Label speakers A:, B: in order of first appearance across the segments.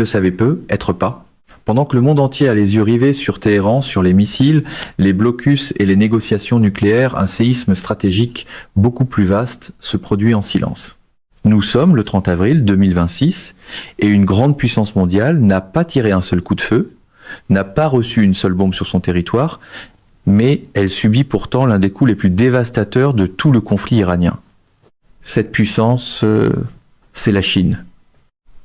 A: le savait peu, être pas. Pendant que le monde entier a les yeux rivés sur Téhéran, sur les missiles, les blocus et les négociations nucléaires, un séisme stratégique beaucoup plus vaste se produit en silence. Nous sommes le 30 avril 2026 et une grande puissance mondiale n'a pas tiré un seul coup de feu, n'a pas reçu une seule bombe sur son territoire, mais elle subit pourtant l'un des coups les plus dévastateurs de tout le conflit iranien. Cette puissance, c'est la Chine.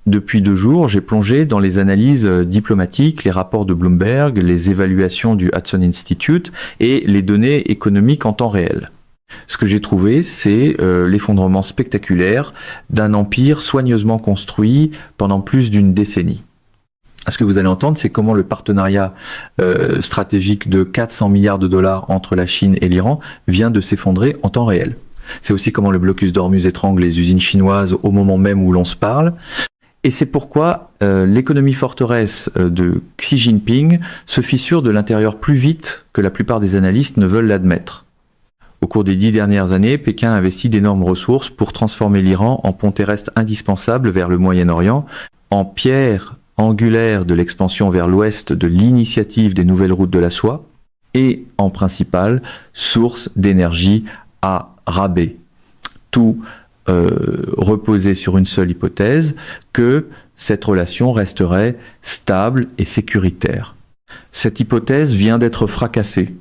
A: Depuis 2 jours, j'ai plongé dans les analyses diplomatiques, les rapports de Bloomberg, les évaluations du Hudson Institute et les données économiques en temps réel. Ce que j'ai trouvé, c'est l'effondrement spectaculaire d'un empire soigneusement construit pendant plus d'une décennie. Ce que vous allez entendre, c'est comment le partenariat stratégique de 400 milliards de dollars entre la Chine et l'Iran vient de s'effondrer en temps réel. C'est aussi comment le blocus d'Ormuz étrangle les usines chinoises au moment même où l'on se parle. Et c'est pourquoi l'économie forteresse de Xi Jinping se fissure de l'intérieur plus vite que la plupart des analystes ne veulent l'admettre. Au cours des 10 dernières années, Pékin a investi d'énormes ressources pour transformer l'Iran en pont terrestre indispensable vers le Moyen-Orient, en pierre angulaire de l'expansion vers l'ouest de l'initiative des nouvelles routes de la soie, et en principale source d'énergie à rabais. Tout reposer sur une seule hypothèse, que cette relation resterait stable et sécuritaire. Cette hypothèse vient d'être fracassée.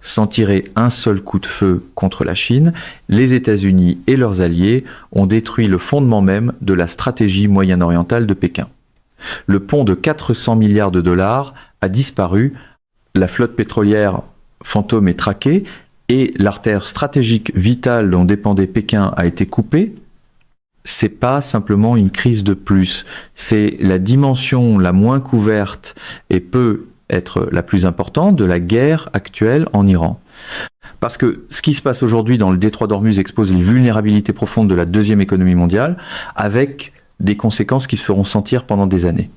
A: Sans tirer un seul coup de feu contre la Chine, les États-Unis et leurs alliés ont détruit le fondement même de la stratégie moyen-orientale de Pékin. Le pont de 400 milliards de dollars a disparu, la flotte pétrolière fantôme est traquée, et l'artère stratégique vitale dont dépendait Pékin a été coupée. C'est pas simplement une crise de plus, c'est la dimension la moins couverte et peut être la plus importante de la guerre actuelle en Iran. Parce que ce qui se passe aujourd'hui dans le détroit d'Ormuz expose les vulnérabilités profondes de la deuxième économie mondiale, avec des conséquences qui se feront sentir pendant des années.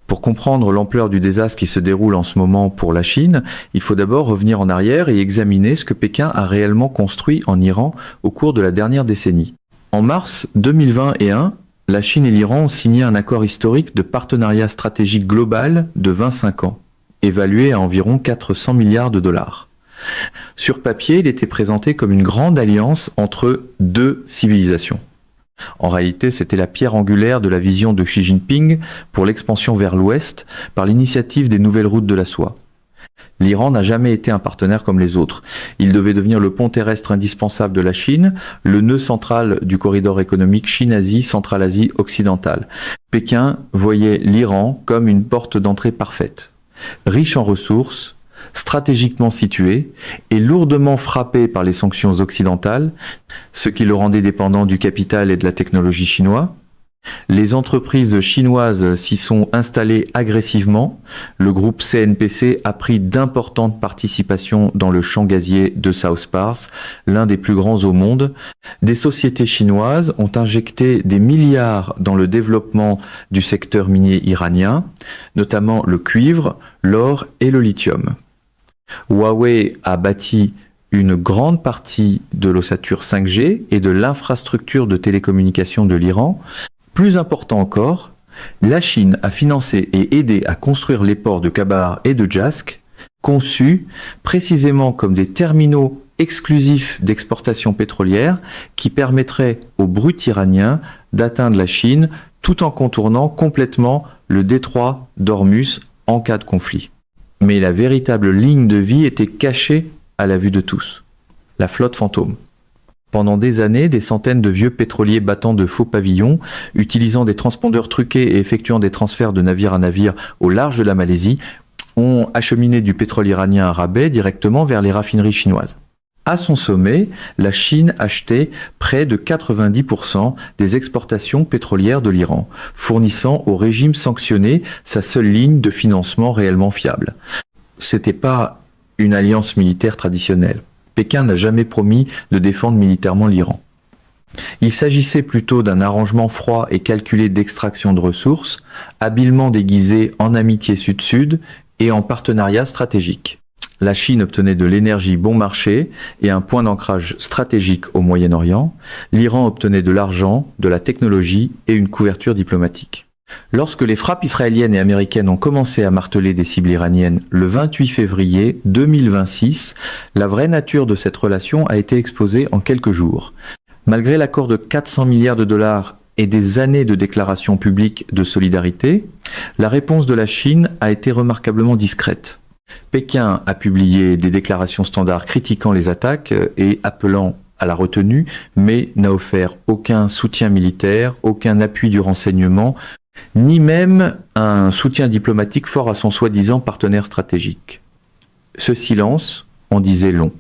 A: Pour comprendre l'ampleur du désastre qui se déroule en ce moment pour la Chine, il faut d'abord revenir en arrière et examiner ce que Pékin a réellement construit en Iran au cours de la dernière décennie. En mars 2021, la Chine et l'Iran ont signé un accord historique de partenariat stratégique global de 25 ans, évalué à environ 400 milliards de dollars. Sur papier, il était présenté comme une grande alliance entre 2 civilisations. En réalité, c'était la pierre angulaire de la vision de Xi Jinping pour l'expansion vers l'Ouest par l'initiative des nouvelles routes de la soie. L'Iran n'a jamais été un partenaire comme les autres. Il devait devenir le pont terrestre indispensable de la Chine, le nœud central du corridor économique Chine-Asie, Centrale-Asie occidentale. Pékin voyait l'Iran comme une porte d'entrée parfaite. Riche en ressources, stratégiquement situé et lourdement frappé par les sanctions occidentales, ce qui le rendait dépendant du capital et de la technologie chinois. Les entreprises chinoises s'y sont installées agressivement. Le groupe CNPC a pris d'importantes participations dans le champ gazier de South Pars, l'un des plus grands au monde. Des sociétés chinoises ont injecté des milliards dans le développement du secteur minier iranien, notamment le cuivre, l'or et le lithium. Huawei a bâti une grande partie de l'ossature 5G et de l'infrastructure de télécommunications de l'Iran. Plus important encore, la Chine a financé et aidé à construire les ports de Khabar et de Jask, conçus précisément comme des terminaux exclusifs d'exportation pétrolière qui permettraient au brut iranien d'atteindre la Chine tout en contournant complètement le détroit d'Ormuz en cas de conflit. Mais la véritable ligne de vie était cachée à la vue de tous. La flotte fantôme. Pendant des années, des centaines de vieux pétroliers battant de faux pavillons, utilisant des transpondeurs truqués et effectuant des transferts de navire à navire au large de la Malaisie, ont acheminé du pétrole iranien à rabais directement vers les raffineries chinoises. À son sommet, la Chine achetait près de 90% des exportations pétrolières de l'Iran, fournissant au régime sanctionné sa seule ligne de financement réellement fiable. C'était pas une alliance militaire traditionnelle. Pékin n'a jamais promis de défendre militairement l'Iran. Il s'agissait plutôt d'un arrangement froid et calculé d'extraction de ressources, habilement déguisé en amitié sud-sud et en partenariat stratégique. La Chine obtenait de l'énergie bon marché et un point d'ancrage stratégique au Moyen-Orient. L'Iran obtenait de l'argent, de la technologie et une couverture diplomatique. Lorsque les frappes israéliennes et américaines ont commencé à marteler des cibles iraniennes le 28 février 2026, la vraie nature de cette relation a été exposée en quelques jours. Malgré l'accord de 400 milliards de dollars et des années de déclarations publiques de solidarité, la réponse de la Chine a été remarquablement discrète. Pékin a publié des déclarations standards critiquant les attaques et appelant à la retenue, mais n'a offert aucun soutien militaire, aucun appui du renseignement, ni même un soutien diplomatique fort à son soi-disant partenaire stratégique. Ce silence en disait long.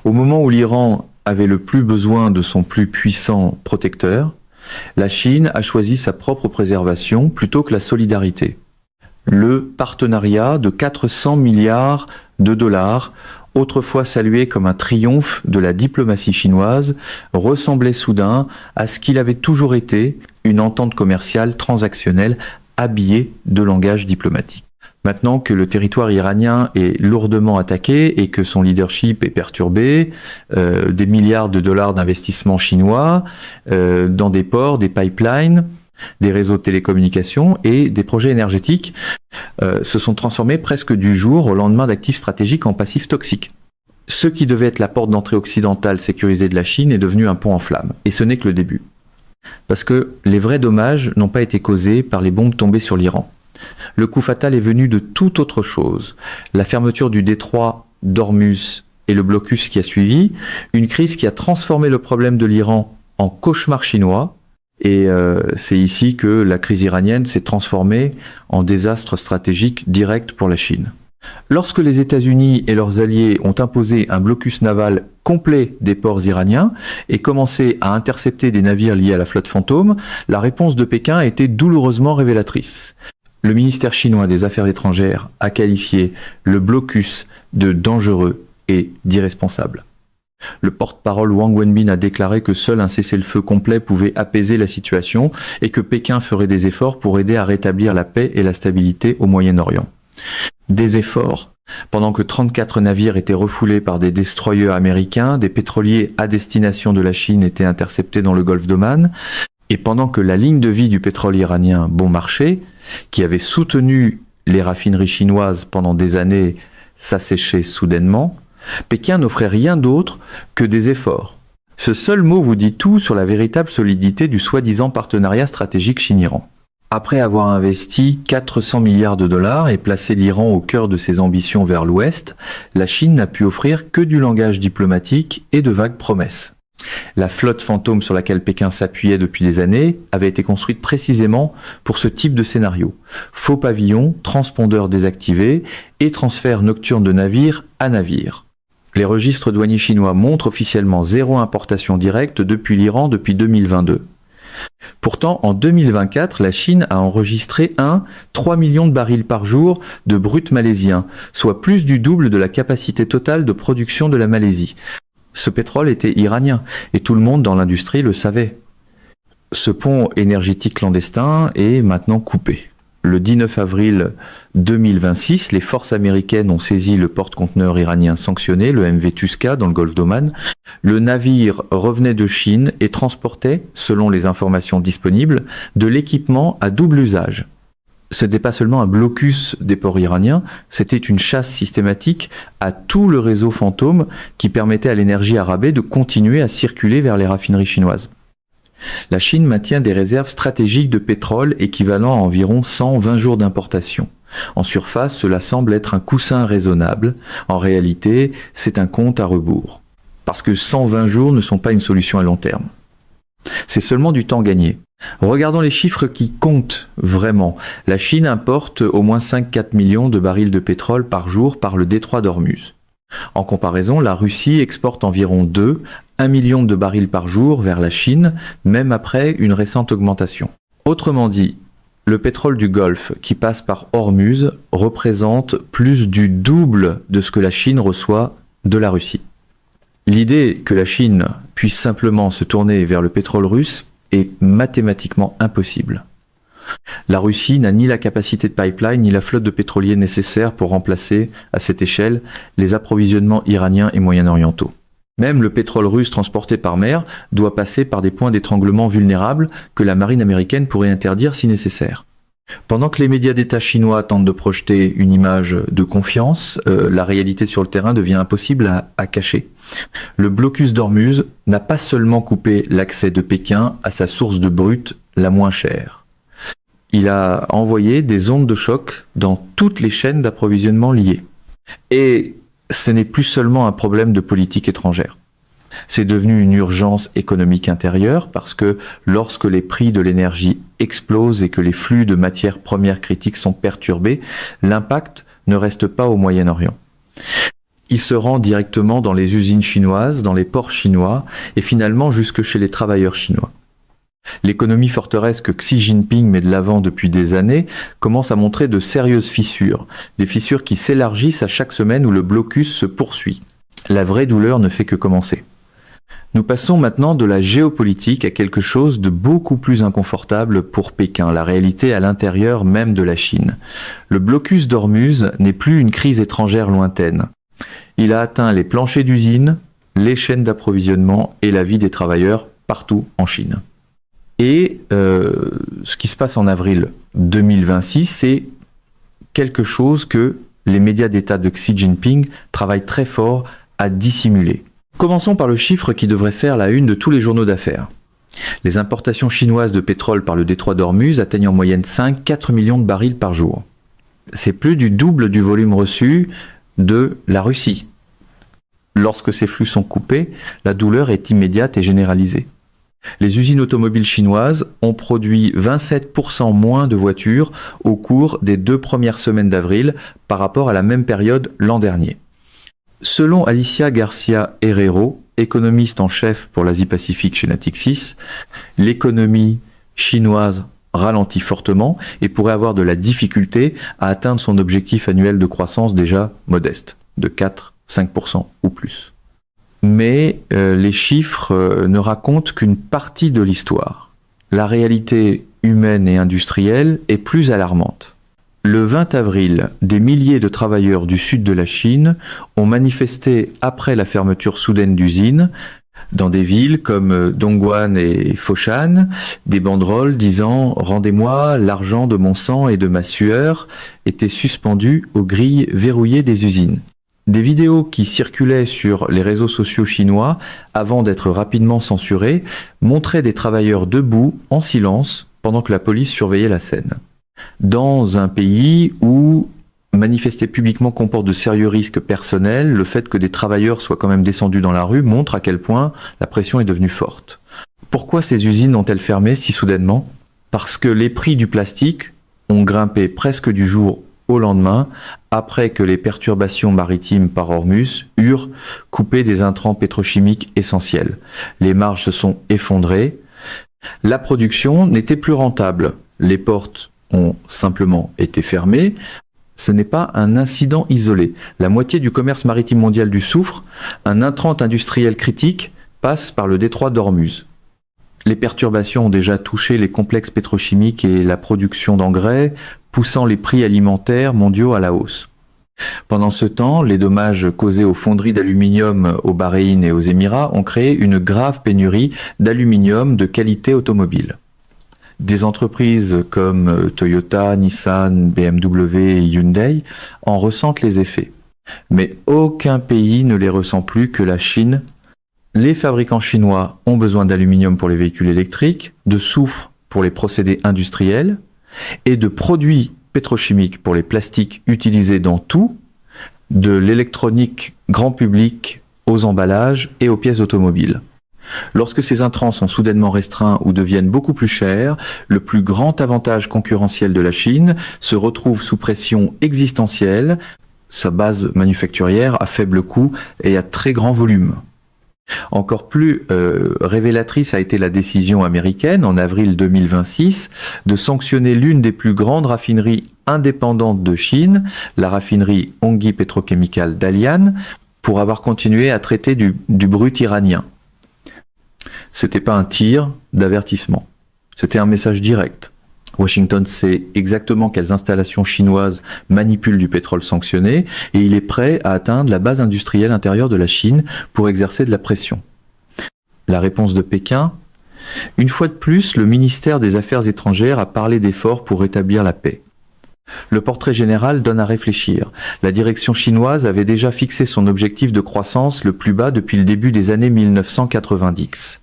A: Au moment où l'Iran avait le plus besoin de son plus puissant protecteur, la Chine a choisi sa propre préservation plutôt que la solidarité. Le partenariat de 400 milliards de dollars, autrefois salué comme un triomphe de la diplomatie chinoise, ressemblait soudain à ce qu'il avait toujours été, une entente commerciale transactionnelle habillée de langage diplomatique. Maintenant que le territoire iranien est lourdement attaqué et que son leadership est perturbé, des milliards de dollars d'investissements chinois dans des ports, des pipelines, des réseaux de télécommunications et des projets énergétiques se sont transformés presque du jour au lendemain d'actifs stratégiques en passifs toxiques. Ce qui devait être la porte d'entrée occidentale sécurisée de la Chine est devenu un pont en flammes. Et ce n'est que le début. Parce que les vrais dommages n'ont pas été causés par les bombes tombées sur l'Iran. Le coup fatal est venu de toute autre chose. La fermeture du détroit d'Ormuz et le blocus qui a suivi, une crise qui a transformé le problème de l'Iran en cauchemar chinois. Et c'est ici que la crise iranienne s'est transformée en désastre stratégique direct pour la Chine. Lorsque les États-Unis et leurs alliés ont imposé un blocus naval complet des ports iraniens et commencé à intercepter des navires liés à la flotte fantôme, la réponse de Pékin a été douloureusement révélatrice. Le ministère chinois des Affaires étrangères a qualifié le blocus de dangereux et d'irresponsable. Le porte-parole Wang Wenbin a déclaré que seul un cessez-le-feu complet pouvait apaiser la situation et que Pékin ferait des efforts pour aider à rétablir la paix et la stabilité au Moyen-Orient. Des efforts. Pendant que 34 navires étaient refoulés par des destroyers américains, des pétroliers à destination de la Chine étaient interceptés dans le golfe d'Oman, et pendant que la ligne de vie du pétrole iranien bon marché, qui avait soutenu les raffineries chinoises pendant des années, s'asséchait soudainement, Pékin n'offrait rien d'autre que des efforts. Ce seul mot vous dit tout sur la véritable solidité du soi-disant partenariat stratégique Chine-Iran. Après avoir investi 400 milliards de dollars et placé l'Iran au cœur de ses ambitions vers l'Ouest, la Chine n'a pu offrir que du langage diplomatique et de vagues promesses. La flotte fantôme sur laquelle Pékin s'appuyait depuis des années avait été construite précisément pour ce type de scénario. Faux pavillons, transpondeurs désactivés et transfert nocturne de navire à navire. Les registres douaniers chinois montrent officiellement zéro importation directe depuis l'Iran depuis 2022. Pourtant, en 2024, la Chine a enregistré 3 millions de barils par jour de brut malaisien, soit plus du double de la capacité totale de production de la Malaisie. Ce pétrole était iranien, et tout le monde dans l'industrie le savait. Ce pont énergétique clandestin est maintenant coupé. Le 19 avril 2026, les forces américaines ont saisi le porte-conteneur iranien sanctionné, le MV Tuska, dans le golfe d'Oman. Le navire revenait de Chine et transportait, selon les informations disponibles, de l'équipement à double usage. Ce n'était pas seulement un blocus des ports iraniens, c'était une chasse systématique à tout le réseau fantôme qui permettait à l'énergie arabée de continuer à circuler vers les raffineries chinoises. La Chine maintient des réserves stratégiques de pétrole équivalent à environ 120 jours d'importation. En surface, cela semble être un coussin raisonnable. En réalité, c'est un compte à rebours. Parce que 120 jours ne sont pas une solution à long terme. C'est seulement du temps gagné. Regardons les chiffres qui comptent vraiment. La Chine importe au moins 5-4 millions de barils de pétrole par jour par le détroit d'Ormuz. En comparaison, la Russie exporte environ 1 million de barils par jour vers la Chine, même après une récente augmentation. Autrement dit, le pétrole du Golfe qui passe par Ormuz représente plus du double de ce que la Chine reçoit de la Russie. L'idée que la Chine puisse simplement se tourner vers le pétrole russe est mathématiquement impossible. La Russie n'a ni la capacité de pipeline ni la flotte de pétroliers nécessaires pour remplacer, à cette échelle, les approvisionnements iraniens et moyen-orientaux. Même le pétrole russe transporté par mer doit passer par des points d'étranglement vulnérables que la marine américaine pourrait interdire si nécessaire. Pendant que les médias d'État chinois tentent de projeter une image de confiance, la réalité sur le terrain devient impossible à cacher. Le blocus d'Ormuz n'a pas seulement coupé l'accès de Pékin à sa source de brut la moins chère. Il a envoyé des ondes de choc dans toutes les chaînes d'approvisionnement liées. Et ce n'est plus seulement un problème de politique étrangère. C'est devenu une urgence économique intérieure parce que lorsque les prix de l'énergie explosent et que les flux de matières premières critiques sont perturbés, l'impact ne reste pas au Moyen-Orient. Il se rend directement dans les usines chinoises, dans les ports chinois et finalement jusque chez les travailleurs chinois. L'économie forteresse que Xi Jinping met de l'avant depuis des années commence à montrer de sérieuses fissures, des fissures qui s'élargissent à chaque semaine où le blocus se poursuit. La vraie douleur ne fait que commencer. Nous passons maintenant de la géopolitique à quelque chose de beaucoup plus inconfortable pour Pékin, la réalité à l'intérieur même de la Chine. Le blocus d'Ormuz n'est plus une crise étrangère lointaine. Il a atteint les planchers d'usines, les chaînes d'approvisionnement et la vie des travailleurs partout en Chine. Et ce qui se passe en avril 2026, c'est quelque chose que les médias d'État de Xi Jinping travaillent très fort à dissimuler. Commençons par le chiffre qui devrait faire la une de tous les journaux d'affaires. Les importations chinoises de pétrole par le détroit d'Ormuz atteignent en moyenne 5-4 millions de barils par jour. C'est plus du double du volume reçu de la Russie. Lorsque ces flux sont coupés, la douleur est immédiate et généralisée. Les usines automobiles chinoises ont produit 27% moins de voitures au cours des 2 premières semaines d'avril par rapport à la même période l'an dernier. Selon Alicia Garcia Herrero, économiste en chef pour l'Asie-Pacifique chez Natixis, l'économie chinoise ralentit fortement et pourrait avoir de la difficulté à atteindre son objectif annuel de croissance déjà modeste, de 4-5% ou plus. Mais les chiffres ne racontent qu'une partie de l'histoire. La réalité humaine et industrielle est plus alarmante. Le 20 avril, des milliers de travailleurs du sud de la Chine ont manifesté après la fermeture soudaine d'usines dans des villes comme Dongguan et Foshan, des banderoles disant « Rendez-moi l'argent de mon sang et de ma sueur » étaient suspendues aux grilles verrouillées des usines. Des vidéos qui circulaient sur les réseaux sociaux chinois, avant d'être rapidement censurées, montraient des travailleurs debout, en silence, pendant que la police surveillait la scène. Dans un pays où manifester publiquement comporte de sérieux risques personnels, le fait que des travailleurs soient quand même descendus dans la rue montre à quel point la pression est devenue forte. Pourquoi ces usines ont-elles fermé si soudainement ? Parce que les prix du plastique ont grimpé presque du jour au lendemain, après que les perturbations maritimes par Ormuz eurent coupé des intrants pétrochimiques essentiels. Les marges se sont effondrées. La production n'était plus rentable. Les portes ont simplement été fermées. Ce n'est pas un incident isolé. La moitié du commerce maritime mondial du soufre, un intrant industriel critique, passe par le détroit d'Ormuz. Les perturbations ont déjà touché les complexes pétrochimiques et la production d'engrais, poussant les prix alimentaires mondiaux à la hausse. Pendant ce temps, les dommages causés aux fonderies d'aluminium au Bahreïn et aux Émirats ont créé une grave pénurie d'aluminium de qualité automobile. Des entreprises comme Toyota, Nissan, BMW et Hyundai en ressentent les effets. Mais aucun pays ne les ressent plus que la Chine. Les fabricants chinois ont besoin d'aluminium pour les véhicules électriques, de soufre pour les procédés industriels et de produits pétrochimiques pour les plastiques utilisés dans tout, de l'électronique grand public aux emballages et aux pièces automobiles. Lorsque ces intrants sont soudainement restreints ou deviennent beaucoup plus chers, le plus grand avantage concurrentiel de la Chine se retrouve sous pression existentielle, sa base manufacturière à faible coût et à très grand volume. Encore plus révélatrice a été la décision américaine en avril 2026 de sanctionner l'une des plus grandes raffineries indépendantes de Chine, la raffinerie Hongyi Petrochemical Dalian, pour avoir continué à traiter du brut iranien. C'était pas un tir d'avertissement, c'était un message direct. Washington sait exactement quelles installations chinoises manipulent du pétrole sanctionné et il est prêt à atteindre la base industrielle intérieure de la Chine pour exercer de la pression. La réponse de Pékin? Une fois de plus, le ministère des Affaires étrangères a parlé d'efforts pour rétablir la paix. Le portrait général donne à réfléchir. La direction chinoise avait déjà fixé son objectif de croissance le plus bas depuis le début des années 1990.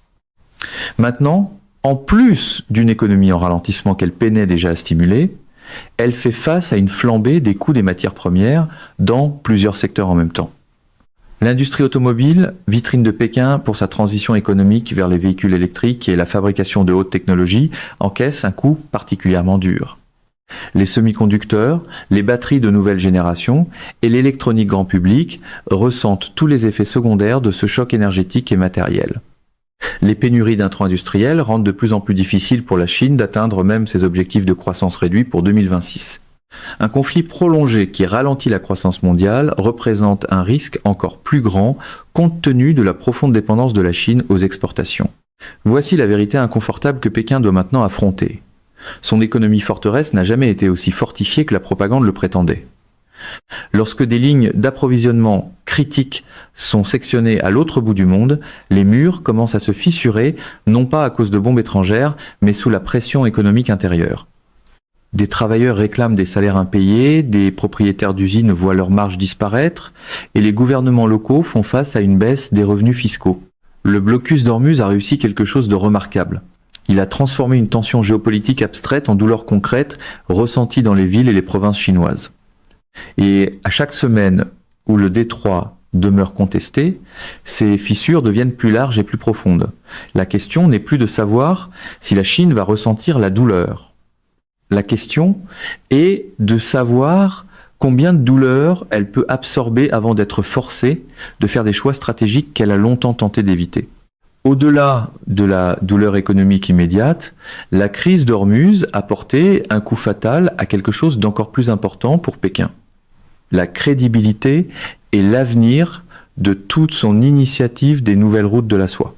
A: Maintenant, en plus d'une économie en ralentissement qu'elle peinait déjà à stimuler, elle fait face à une flambée des coûts des matières premières dans plusieurs secteurs en même temps. L'industrie automobile, vitrine de Pékin pour sa transition économique vers les véhicules électriques et la fabrication de haute technologie, encaisse un coup particulièrement dur. Les semi-conducteurs, les batteries de nouvelle génération et l'électronique grand public ressentent tous les effets secondaires de ce choc énergétique et matériel. Les pénuries d'intrants industriels rendent de plus en plus difficile pour la Chine d'atteindre même ses objectifs de croissance réduits pour 2026. Un conflit prolongé qui ralentit la croissance mondiale représente un risque encore plus grand compte tenu de la profonde dépendance de la Chine aux exportations. Voici la vérité inconfortable que Pékin doit maintenant affronter. Son économie forteresse n'a jamais été aussi fortifiée que la propagande le prétendait. Lorsque des lignes d'approvisionnement critiques sont sectionnées à l'autre bout du monde, les murs commencent à se fissurer, non pas à cause de bombes étrangères, mais sous la pression économique intérieure. Des travailleurs réclament des salaires impayés, des propriétaires d'usines voient leurs marges disparaître, et les gouvernements locaux font face à une baisse des revenus fiscaux. Le blocus d'Ormuz a réussi quelque chose de remarquable. Il a transformé une tension géopolitique abstraite en douleur concrète ressentie dans les villes et les provinces chinoises. Et à chaque semaine où le détroit demeure contesté, ces fissures deviennent plus larges et plus profondes. La question n'est plus de savoir si la Chine va ressentir la douleur. La question est de savoir combien de douleur elle peut absorber avant d'être forcée de faire des choix stratégiques qu'elle a longtemps tenté d'éviter. Au-delà de la douleur économique immédiate, la crise d'Ormuz a porté un coup fatal à quelque chose d'encore plus important pour Pékin. La crédibilité et l'avenir de toute son initiative des nouvelles routes de la soie.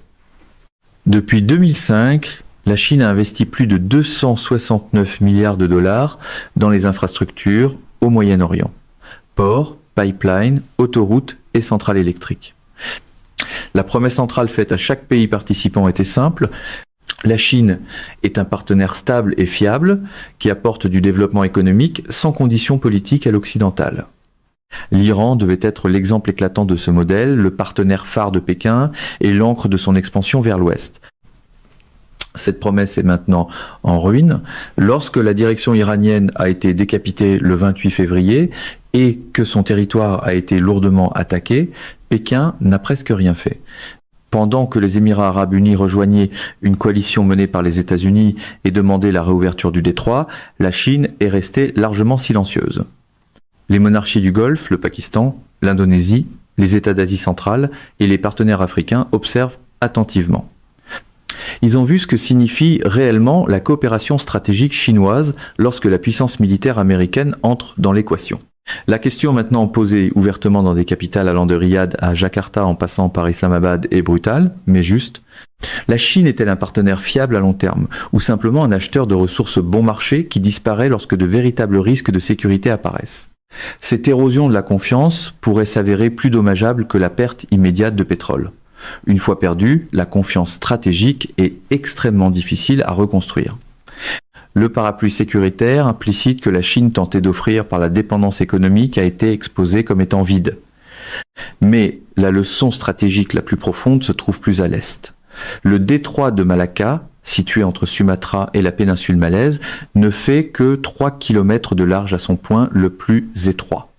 A: Depuis 2005, la Chine a investi plus de 269 milliards de dollars dans les infrastructures au Moyen-Orient. Ports, pipelines, autoroutes et centrales électriques. La promesse centrale faite à chaque pays participant était simple. La Chine est un partenaire stable et fiable qui apporte du développement économique sans conditions politiques à l'occidental. L'Iran devait être l'exemple éclatant de ce modèle, le partenaire phare de Pékin et l'ancre de son expansion vers l'ouest. Cette promesse est maintenant en ruine. Lorsque la direction iranienne a été décapitée le 28 février et que son territoire a été lourdement attaqué, Pékin n'a presque rien fait. Pendant que les Émirats arabes unis rejoignaient une coalition menée par les États-Unis et demandaient la réouverture du détroit, la Chine est restée largement silencieuse. Les monarchies du Golfe, le Pakistan, l'Indonésie, les États d'Asie centrale et les partenaires africains observent attentivement. Ils ont vu ce que signifie réellement la coopération stratégique chinoise lorsque la puissance militaire américaine entre dans l'équation. La question maintenant posée ouvertement dans des capitales allant de Riyad à Jakarta en passant par Islamabad est brutale, mais juste. La Chine est-elle un partenaire fiable à long terme, ou simplement un acheteur de ressources bon marché qui disparaît lorsque de véritables risques de sécurité apparaissent? Cette érosion de la confiance pourrait s'avérer plus dommageable que la perte immédiate de pétrole. Une fois perdue, la confiance stratégique est extrêmement difficile à reconstruire. Le parapluie sécuritaire implicite que la Chine tentait d'offrir par la dépendance économique a été exposé comme étant vide. Mais la leçon stratégique la plus profonde se trouve plus à l'est. Le détroit de Malacca, situé entre Sumatra et la péninsule malaise, ne fait que 3 km de large à son point le plus étroit.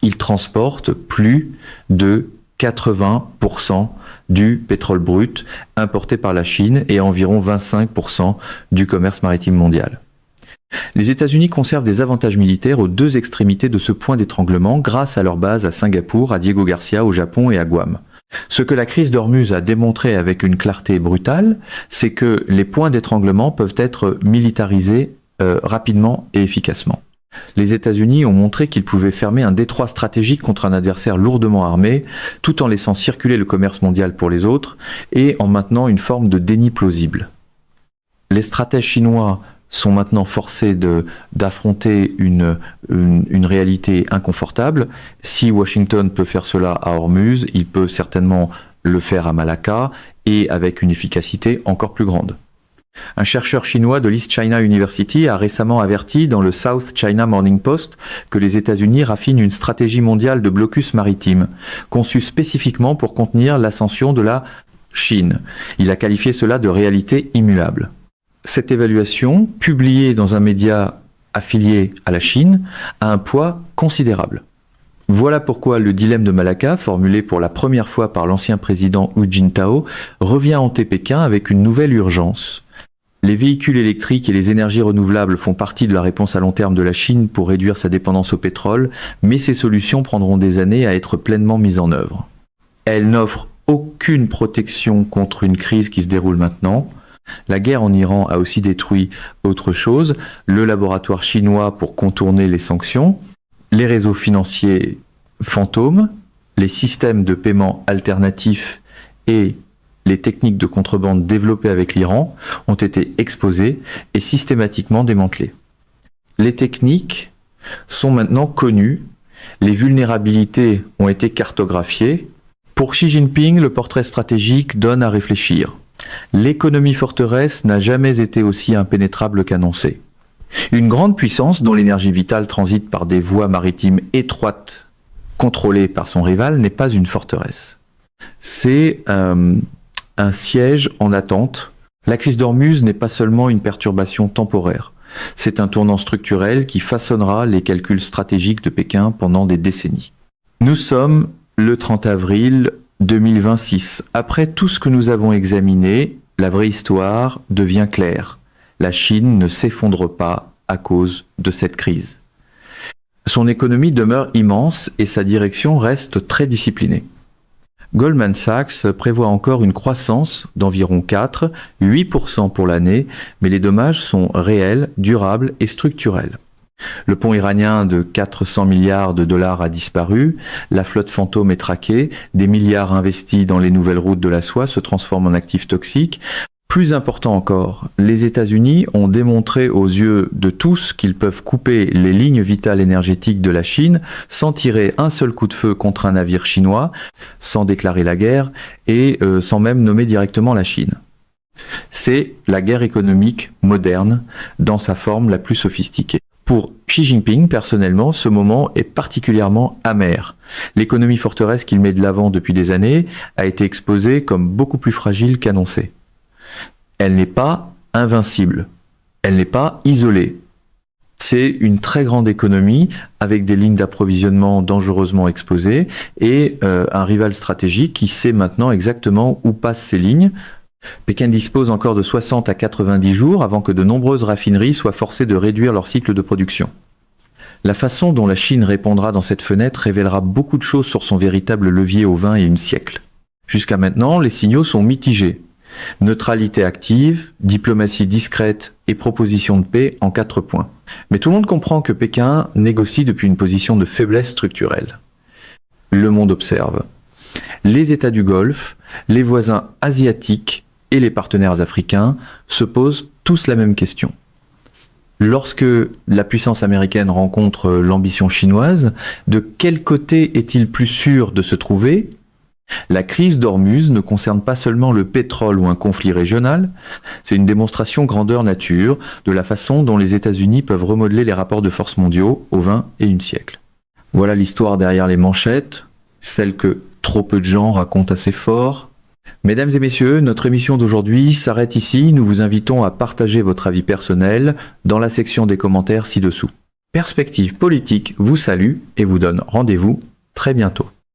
A: Il transporte plus de 80% du pétrole brut importé par la Chine et environ 25% du commerce maritime mondial. Les États-Unis conservent des avantages militaires aux deux extrémités de ce point d'étranglement grâce à leur base à Singapour, à Diego Garcia au Japon et à Guam. Ce que la crise d'Ormuz a démontré avec une clarté brutale, c'est que les points d'étranglement peuvent être militarisés rapidement et efficacement. Les États-Unis ont montré qu'ils pouvaient fermer un détroit stratégique contre un adversaire lourdement armé, tout en laissant circuler le commerce mondial pour les autres et en maintenant une forme de déni plausible. Les stratèges chinois sont maintenant forcés d'affronter une réalité inconfortable. Si Washington peut faire cela à Hormuz, il peut certainement le faire à Malacca et avec une efficacité encore plus grande. Un chercheur chinois de l'East China University a récemment averti dans le South China Morning Post que les États-Unis raffinent une stratégie mondiale de blocus maritime, conçue spécifiquement pour contenir l'ascension de la Chine. Il a qualifié cela de réalité immuable. Cette évaluation, publiée dans un média affilié à la Chine, a un poids considérable. Voilà pourquoi le dilemme de Malacca, formulé pour la première fois par l'ancien président Hu Jintao, revient hanter Pékin avec une nouvelle urgence. Les véhicules électriques et les énergies renouvelables font partie de la réponse à long terme de la Chine pour réduire sa dépendance au pétrole, mais ces solutions prendront des années à être pleinement mises en œuvre. Elles n'offrent aucune protection contre une crise qui se déroule maintenant. La guerre en Iran a aussi détruit autre chose, le laboratoire chinois pour contourner les sanctions, les réseaux financiers fantômes, les systèmes de paiement alternatifs et les techniques de contrebande développées avec l'Iran ont été exposées et systématiquement démantelées. Les techniques sont maintenant connues, les vulnérabilités ont été cartographiées. Pour Xi Jinping, le portrait stratégique donne à réfléchir. L'économie forteresse n'a jamais été aussi impénétrable qu'annoncée. Une grande puissance dont l'énergie vitale transite par des voies maritimes étroites contrôlées par son rival n'est pas une forteresse. C'est un siège en attente. La crise d'Ormuz n'est pas seulement une perturbation temporaire. C'est un tournant structurel qui façonnera les calculs stratégiques de Pékin pendant des décennies. Nous sommes le 30 avril 2026. Après tout ce que nous avons examiné, la vraie histoire devient claire. La Chine ne s'effondre pas à cause de cette crise. Son économie demeure immense et sa direction reste très disciplinée. Goldman Sachs prévoit encore une croissance d'environ 8% pour l'année, mais les dommages sont réels, durables et structurels. Le pont iranien de 400 milliards de dollars a disparu, la flotte fantôme est traquée, des milliards investis dans les nouvelles routes de la soie se transforment en actifs toxiques. Plus important encore, les États-Unis ont démontré aux yeux de tous qu'ils peuvent couper les lignes vitales énergétiques de la Chine sans tirer un seul coup de feu contre un navire chinois, sans déclarer la guerre et sans même nommer directement la Chine. C'est la guerre économique moderne dans sa forme la plus sophistiquée. Pour Xi Jinping, personnellement, ce moment est particulièrement amer. L'économie forteresse qu'il met de l'avant depuis des années a été exposée comme beaucoup plus fragile qu'annoncée. Elle n'est pas invincible, elle n'est pas isolée. C'est une très grande économie avec des lignes d'approvisionnement dangereusement exposées et un rival stratégique qui sait maintenant exactement où passent ces lignes. Pékin dispose encore de 60 à 90 jours avant que de nombreuses raffineries soient forcées de réduire leur cycle de production. La façon dont la Chine répondra dans cette fenêtre révélera beaucoup de choses sur son véritable levier au XXe siècle. Jusqu'à maintenant, les signaux sont mitigés. Neutralité active, diplomatie discrète et proposition de paix en 4 points. Mais tout le monde comprend que Pékin négocie depuis une position de faiblesse structurelle. Le monde observe. Les États du Golfe, les voisins asiatiques et les partenaires africains se posent tous la même question. Lorsque la puissance américaine rencontre l'ambition chinoise, de quel côté est-il plus sûr de se trouver ? La crise d'Ormuz ne concerne pas seulement le pétrole ou un conflit régional, c'est une démonstration grandeur nature de la façon dont les États-Unis peuvent remodeler les rapports de force mondiaux au XXIe siècle. Voilà l'histoire derrière les manchettes, celle que trop peu de gens racontent assez fort. Mesdames et messieurs, notre émission d'aujourd'hui s'arrête ici. Nous vous invitons à partager votre avis personnel dans la section des commentaires ci-dessous. Perspective politique vous salue et vous donne rendez-vous très bientôt.